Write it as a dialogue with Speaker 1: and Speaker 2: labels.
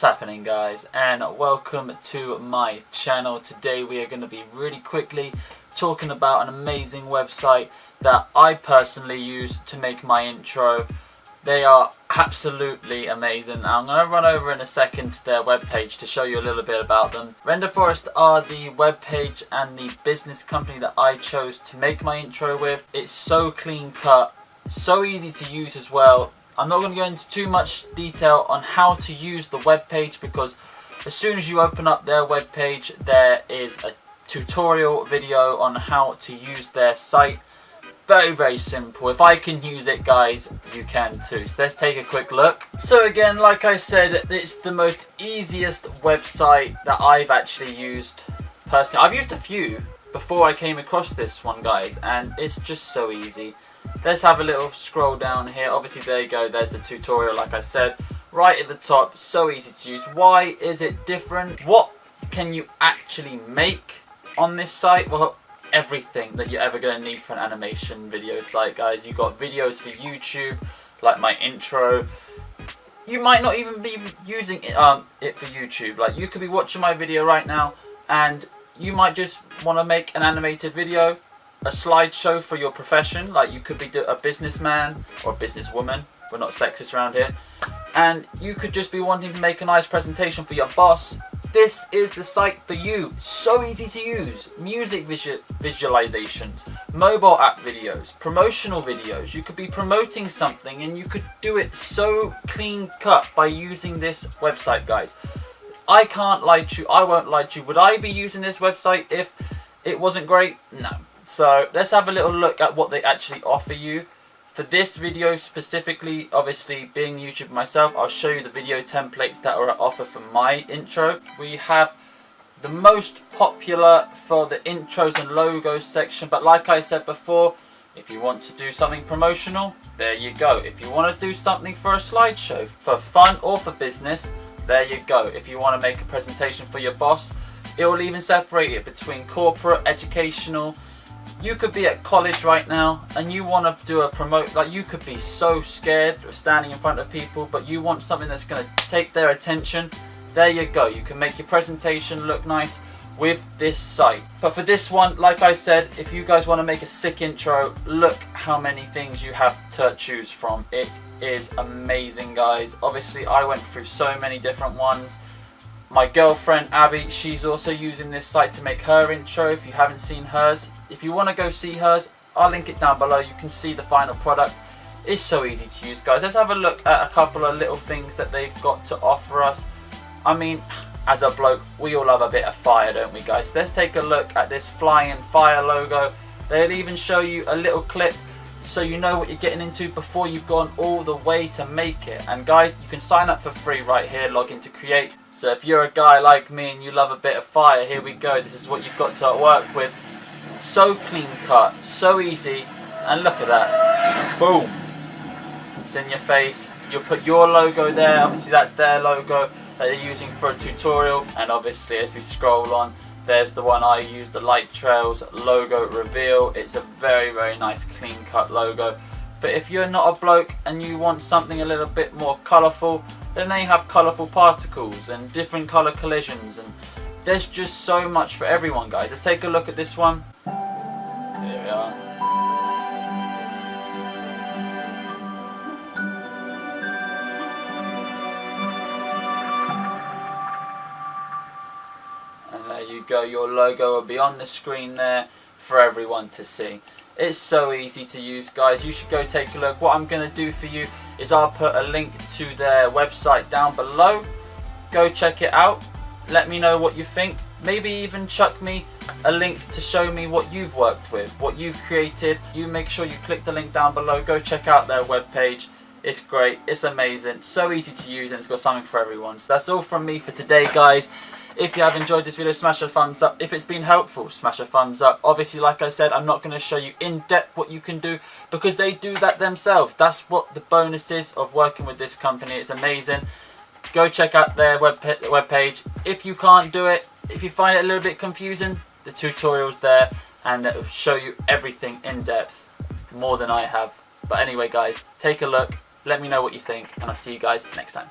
Speaker 1: What's happening, guys, and welcome to my channel. Today we are going to be really quickly talking about an amazing website that I personally use to make my intro. They are absolutely amazing. I'm going to run over in a second to their webpage to show you a little bit about them. RenderForest are the webpage and the business company that I chose to make my intro with. It's so clean cut, so easy to use as well. I'm not going to go into too much detail on how to use the web page, because as soon as you open up their web page there is a tutorial video on how to use their site. Very simple. If I can use it, guys, you can too. So let's take a quick look. So again, like I said, it's the most easiest website that I've actually used personally. I've used a few before I came across this one, guys, and it's just so easy. Let's have a little scroll down here. Obviously, there you go, there's the tutorial, like I said, right at the top. So easy to use. Why is it different? What can you actually make on this site? Well, everything that you're ever going to need for an animation video site, guys. You've got videos for YouTube, like my intro. You might not even be using it for YouTube. Like, you could be watching my video right now and you might just want to make an animated video, a slideshow for your profession. Like, you could be a businessman or a businesswoman. We're not sexist around here. And you could just be wanting to make a nice presentation for your boss. This is the site for you. So easy to use. Music visualizations, mobile app videos, promotional videos. You could be promoting something and you could do it so clean cut by using this website, guys. I can't lie to you. I won't lie to you. Would I be using this website if it wasn't great? No. So let's have a little look at what they actually offer you. For this video specifically, obviously being YouTube myself, I'll show you the video templates that are on offer for my intro. We have the most popular for the intros and logos section, but like I said before, if you want to do something promotional, there you go. If you want to do something for a slideshow, for fun or for business, there you go. If you want to make a presentation for your boss, it will even separate it between corporate, educational. You could be at college right now and you want to do a promote, like, you could be so scared of standing in front of people, but you want something that's going to take their attention. There you go. You can make your presentation look nice with this site. But for this one, like I said, if you guys want to make a sick intro, look how many things you have to choose from. It is amazing, guys. Obviously, I went through so many different ones. My girlfriend Abby, she's also using this site to make her intro. If you haven't seen hers, if you want to go see hers, I'll link it down below. You can see the final product. It's so easy to use, guys. Let's have a look at a couple of little things that they've got to offer us. I mean, as a bloke, we all love a bit of fire, don't we, guys? Let's take a look at this flying fire logo. They'll even show you a little clip so you know what you're getting into before you've gone all the way to make it. And guys, you can sign up for free right here, log in to create. So if you're a guy like me and you love a bit of fire, here we go. This is what you've got to work with. So clean cut, so easy, and look at that. Boom. It's in your face. You'll put your logo there. Obviously that's their logo that they're using for a tutorial. And obviously as we scroll on, there's the one I use, the Light Trails logo reveal. It's a very nice clean cut logo. But if you're not a bloke and you want something a little bit more colourful, then they have colourful particles and different colour collisions, and there's just so much for everyone, guys. Let's take a look at this one. Here we are. And there you go, your logo will be on the screen there for everyone to see. It's so easy to use, guys. You should go take a look. What I'm going to do for you is I'll put a link to their website down below. Go check it out. Let me know what you think. Maybe even chuck me a link to show me what you've worked with, what you've created. You make sure you click the link down below. Go check out their webpage. It's great. It's amazing. So easy to use, and it's got something for everyone. So that's all from me for today, guys. If you have enjoyed this video, smash a thumbs up. If it's been helpful, smash a thumbs up. Obviously, like I said, I'm not going to show you in depth what you can do because they do that themselves. That's what the bonus is of working with this company. It's amazing. Go check out their webpage. If you can't do it, if you find it a little bit confusing, the tutorial's there and it will show you everything in depth, more than I have. But anyway, guys, take a look. Let me know what you think, and I'll see you guys next time.